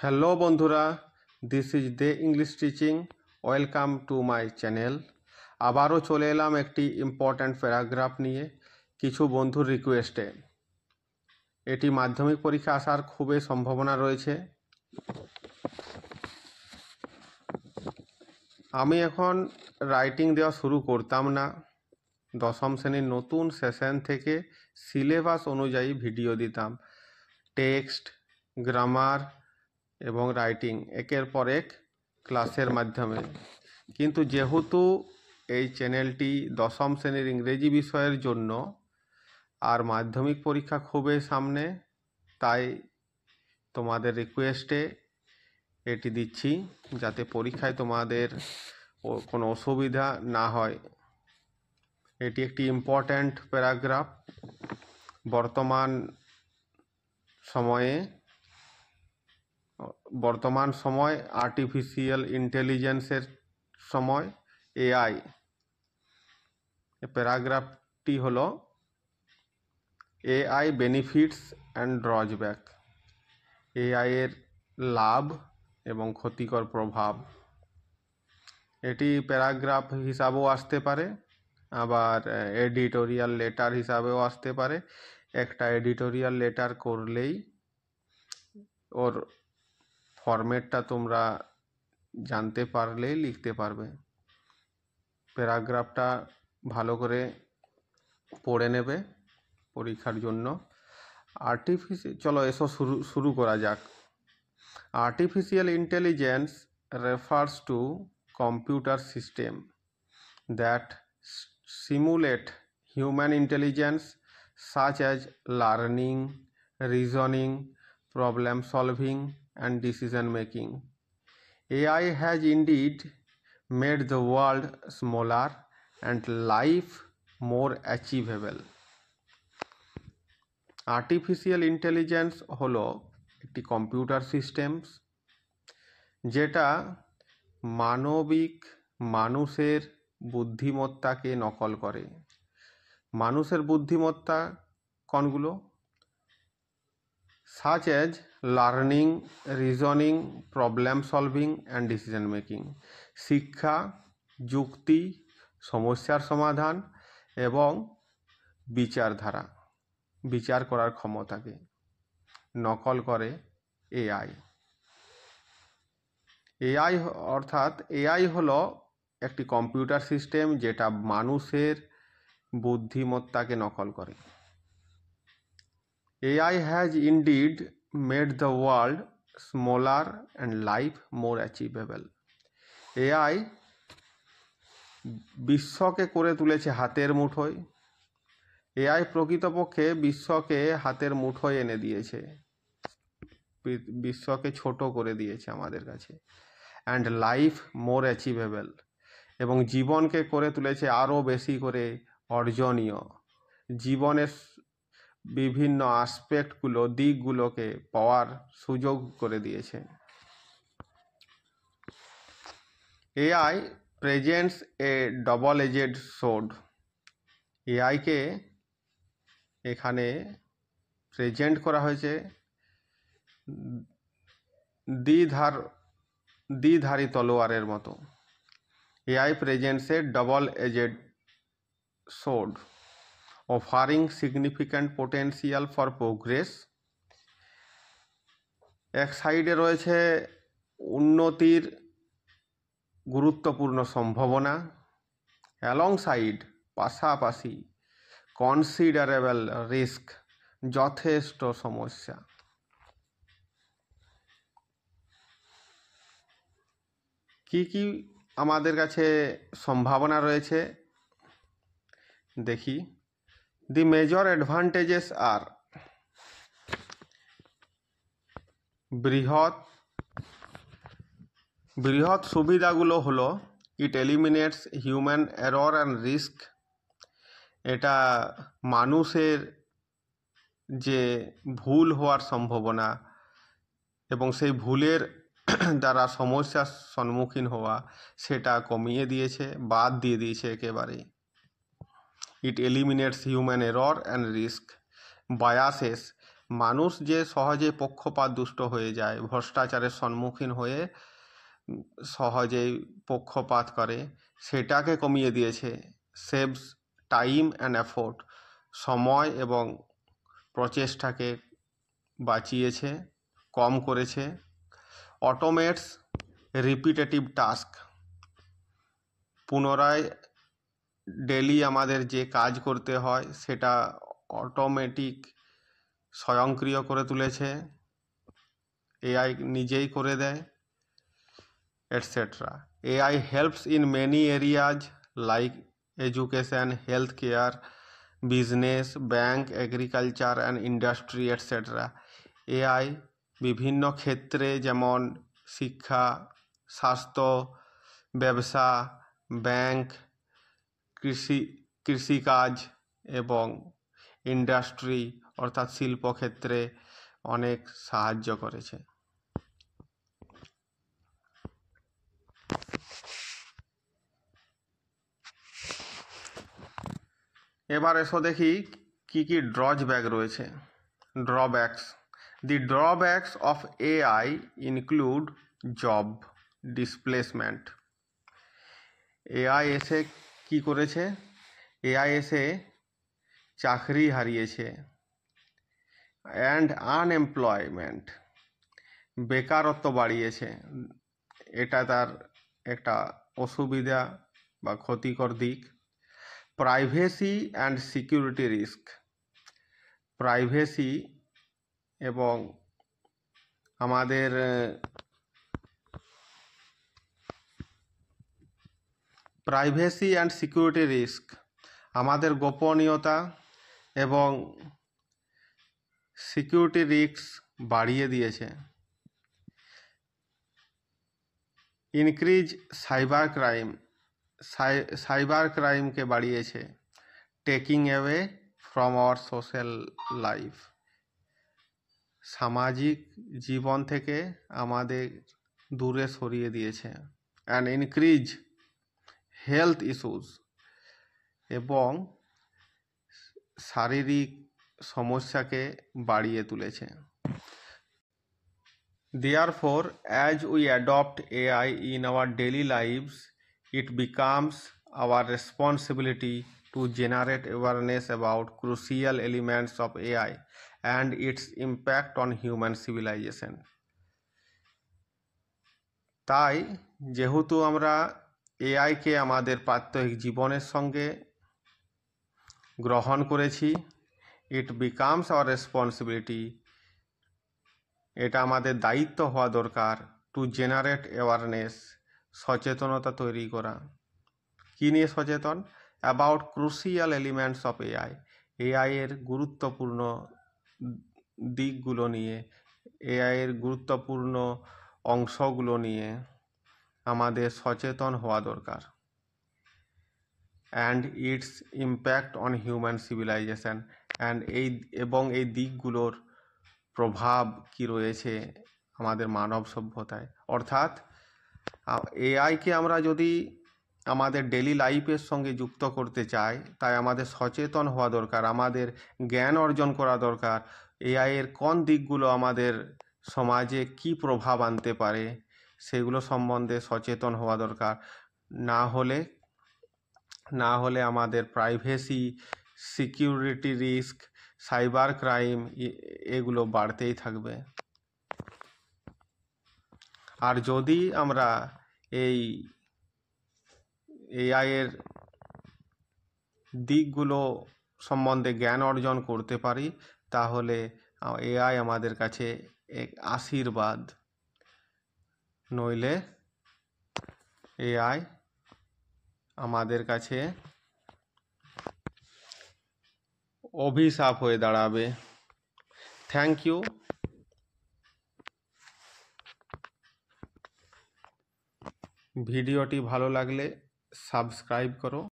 Hello বন্ধুরা, this is the English teaching. Welcome to my channel. আবারও চলে এলাম একটি ইম্পর্ট্যান্ট প্যারাগ্রাফ নিয়ে কিছু বন্ধুর রিকোয়েস্টে। এটি মাধ্যমিক পরীক্ষা আসার খুবই সম্ভাবনা রয়েছে। আমি এখন রাইটিং দেওয়া শুরু করতাম না। দশম শ্রেণীর নতুন সেশন থেকে সিলেবাস অনুযায়ী ভিডিও দিতাম। টেক্সট, গ্রামার এবং রাইটিং একের পর এক ক্লাসের মাধ্যমে। কিন্তু যেহেতু এই চ্যানেলটি দশম শ্রেণীর ইংরেজি বিষয়ের জন্য আর মাধ্যমিক পরীক্ষা খুবই সামনে, তাই তোমাদের রিকোয়েস্টে এটি দিচ্ছি যাতে পরীক্ষায় তোমাদের কোনো অসুবিধা না হয়। এটি একটি ইম্পর্ট্যান্ট প্যারাগ্রাফ। বর্তমান সময় আর্টিফিশিয়াল ইন্টেলিজেন্সের সময়, এআই। প্যারাগ্রাফটি হলো AI benefits and drawback. AI এর লাভ এবং ক্ষতিকর প্রভাব। এটি প্যারাগ্রাফ হিসাবেও আসতে পারে, আবার এডিটোরিয়াল লেটার হিসাবেও আসতে পারে। একটা এডিটোরিয়াল লেটার করলেই ওর ফরম্যাটটা তোমরা জানতে পারলেই লিখতে পারবে। প্যারাগ্রাফটা ভালো করে পড়ে নেবে পরীক্ষার জন্য। চলো এসো শুরু করা যাক। Artificial intelligence refers to computer system that simulate human intelligence such as learning, reasoning, problem solving and decision making. AI has indeed made the world smaller and life more achievable. Artificial intelligence হলো একটি computer systems যেটা মানুষের বুদ্ধিমত্তাকে নকল করে। মানুষের বুদ্ধিমত্তা কোনগুলো? Such as learning, reasoning, problem solving and decision making. শিক্ষা, যুক্তি, সমস্যার সমাধান এবং বিচার করার ক্ষমতাকে নকল করে এআই। এআই হলো একটি কম্পিউটার সিস্টেম যেটা মানুষের বুদ্ধিমত্তাকে নকল করে। AI has indeed made the world smaller and life more achievable. AI বিশ্বকে করে তুলেছে হাতের মুঠোয়। এআই প্রকৃতপক্ষে বিশ্বকে হাতের মুঠোয় এনে দিয়েছে, বিশ্বকে ছোট করে দিয়েছে আমাদের কাছে। অ্যান্ড লাইফ মোর অ্যাচিভেবল, এবং জীবনকে করে তুলেছে আরও বেশি করে অর্জনীয়। জীবনের বিভিন্ন দিকগুলোকে পাওয়ার সুযোগ করে দিয়েছে। AI presents a double edged sword. এআইকে এখানে প্রেজেন্ট করা হয়েছে দ্বিধারী তলোয়ারের মতো। AI presents a double edged sword offering significant potential for progress. এক সাইডে রয়েছে উন্নতির গুরুত্বপূর্ণ সম্ভাবনা, অ্যালংসাইড পাশাপাশি কনসিডারেবল রিস্ক, যথেষ্ট সমস্যা। কি আমাদের কাছে সম্ভাবনা রয়েছে দেখি। The major advantages are বৃহৎ সুবিধাগুলো হলো it eliminates human error and risk. এটা মানুষের যে ভুল হওয়ার সম্ভাবনা এবং সেই ভুলের দ্বারা সমস্যার সম্মুখীন হওয়া, সেটা কমিয়ে দিয়েছে, বাদ দিয়ে দিয়েছে একেবারে। It eliminates human error and risk, biases মানুষ যে সহজে পক্ষপাত দুষ্ট হয়ে যায়, ভ্রষ্টাচারের সম্মুখীন হয়ে সহজেই পক্ষপাত করে, সেটাকে কমিয়ে দিয়েছে। সেভস টাইম অ্যান্ড এফোর্ট, সময় এবং প্রচেষ্টাকে বাঁচিয়েছে, কম করেছে। অটোমেটস রিপিটেটিভ টাস্ক, পুনরায় ডেলি আমাদের যে কাজ করতে হয় সেটা অটোমেটিক স্বয়ংক্রিয় করে তুলেছে, এআই নিজেই করে দেয়, etcetera. AI helps in many areas like education, health care, business, bank, agriculture and industry, etcetera. AI বিভিন্ন ক্ষেত্রে যেমন শিক্ষা, স্বাস্থ্য, ব্যবসা, ব্যাংক, কৃষিকাজ এবং ইন্ডাস্ট্রি অর্থাৎ শিল্পক্ষেত্রে অনেক সাহায্য করেছে। এবার এসো দেখি কি কি ড্রব্যাক রয়েছে। Drawbacks. The drawbacks of AI include job displacement. AI এসে কি করেছে? এআই এসে চাকরি হারিয়েছে। অ্যান্ড আনএমপ্লয়মেন্ট, বেকারত্ব বাড়িয়েছে। এটা তার একটা অসুবিধা বা ক্ষতিকর দিক। Privacy and security risk, privacy এবং আমাদের প্রাইভেসি অ্যান্ড সিকিউরিটি রিস্ক, আমাদের গোপনীয়তা এবং সিকিউরিটি রিস্ক বাড়িয়ে দিয়েছে। ইনক্রিজ সাইবার ক্রাইম, সাইবার ক্রাইমকে বাড়িয়েছে। Taking away from our social life, সামাজিক জীবন থেকে আমাদের দূরে সরিয়ে দিয়েছে। অ্যান্ড ইনক্রিজ হেলথ ইস্যুস, এবং শারীরিক সমস্যাকে বাড়িয়ে তুলেছে। Therefore, as we adopt AI in our daily lives, it becomes our responsibility to generate awareness about crucial elements of AI and its impact on human civilization. তাই যেহেতু আমরা এআইকে আমাদের প্রাত্যহিক জীবনের সঙ্গে গ্রহণ করেছি, ইট বিকামস আওয়ার রেসপন্সিবিলিটি, এটা আমাদের দায়িত্ব হওয়া দরকার, টু জেনারেট অ্যাওয়ারনেস, সচেতনতা তৈরি করা। কী নিয়ে সচেতন? About crucial elements of AI, এআইয়ের গুরুত্বপূর্ণ দিকগুলো নিয়ে, এআইয়ের গুরুত্বপূর্ণ অংশগুলো নিয়ে আমাদের সচেতন হওয়া দরকার। And it's impact on human civilisation, and এই দিকগুলোর প্রভাব কি রয়েছে আমাদের মানব সভ্যতায়। অর্থাৎ এআইকে আমরা যদি আমাদের ডেলি লাইফের সঙ্গে যুক্ত করতে চাই, তাই আমাদের সচেতন হওয়া দরকার, আমাদের জ্ঞান অর্জন করা দরকার। এআইয়ের কোন দিকগুলো আমাদের সমাজে কি প্রভাব আনতে পারে সেগুলো সম্বন্ধে সচেতন হওয়া দরকার। না হলে আমাদের privacy, security risk, cyber crime এগুলো বাড়তেই থাকবে। আর যদি আমরা এই এআইয়ের দিকগুলো সম্বন্ধে জ্ঞান অর্জন করতে পারি, তাহলে এআই আমাদের কাছে এক আশীর্বাদ, নইলে এআই আমাদের কাছে অভিশাপ হয়ে দাঁড়াবে। Thank you. ভিডিওটি ভালো লাগলে সাবস্ক্রাইব করো।